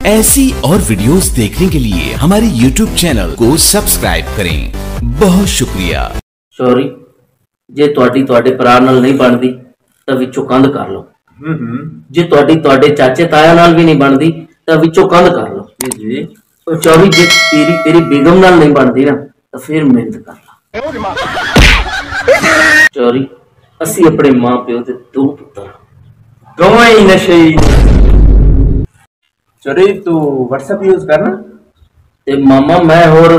ऐसी और वीडियोस देखने के लिए हमारे YouTube चैनल को सब्सक्राइब करें। बहुत शुक्रिया। सॉरी जे ਤੁਹਾਡੀ ਤੁਹਾਡੇ ਭਰਾ ਨਾਲ ਨਹੀਂ ਬਣਦੀ ਤਾਂ ਵਿੱਚੋਂ ਕੰਧ ਕਰ ਲਓ। ਜੇ ਤੁਹਾਡੀ ਤੁਹਾਡੇ ਚਾਚੇ ਤਾਇਆ ਨਾਲ ਵੀ ਨਹੀਂ ਬਣਦੀ ਤਾਂ ਵਿੱਚੋਂ ਕੰਧ ਕਰ ਲਓ। ਜੀ ਉਹ ਚੌਵੀ ਜੇ ਤੇਰੀ ਬੇਗਮ ਨਾਲ ਨਹੀਂ ਬਣਦੀ ਨਾ ਤਾਂ ਫਿਰ ਮਿਹਨਤ ਕਰ ਲਾ। ਚੌਰੀ ਅਸੀਂ ਆਪਣੇ ਮਾਂ ਪਿਓ ਦੇ ਦੋ ਪੁੱਤਰ ਦੋਵੇਂ ਹੀ ਨਸ਼ਈ। चोरी तू व्हाट्सएप यूज करना ते मामा मैं और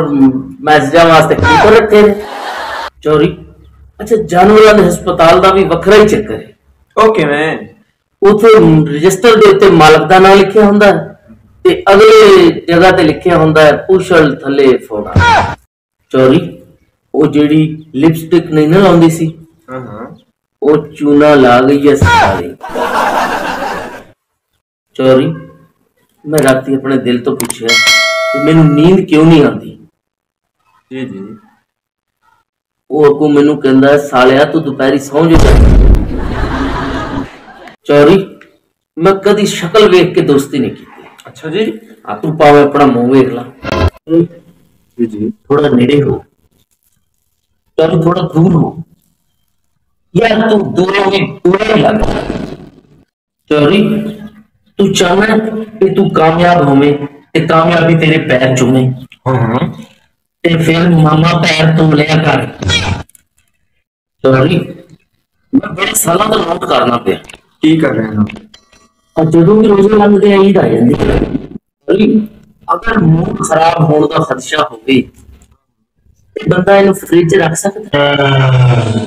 मैसेजा वास्ते की रखे ने चोरी। अच्छा जानवरां दे हस्पताल दा भी वखरा ही चक्कर है। ओके मैं उथे रजिस्टर दे उत्ते मालक दा नाम लिखिया हुंदा है ते अगले जगह ते लिखिया हुंदा है पुछल थले फोड़ा। चोरी ओ जेड़ी लिपस्टिक नहीं ना लाउंदी सी ओ चूना ला गई है सारी। चोरी मैं राती अपने दिल तो पूछया कि मैनू नींद क्यों नहीं आती। जी जी वो अगू मैनू कहंदा है सालिया तू दोपहरी सौ जो जा। चौरी मैं कदी शक्ल वेख के दोस्ती नहीं की। अच्छा जी आ तू पावे अपना मुंह वेख ला। जी जी थोड़ा नेड़े हो चौरी थोड़ा दूर हो यार तू दूर में पूरे लग। चौरी तू चाहना कि तू कामयाब होवे ते कामयाबी तेरे पैर चूमे ते फिर मामा पैर तू लिया कर। सॉरी मैं बड़े सालों तो नोट करना पे की कर रहे हैं और जदों भी रोजे लगते हैं ईद आ जाती है। सॉरी अगर मूड खराब होने का खदशा होवे ते बंदा इन्हें फ्रिज रख सकता है।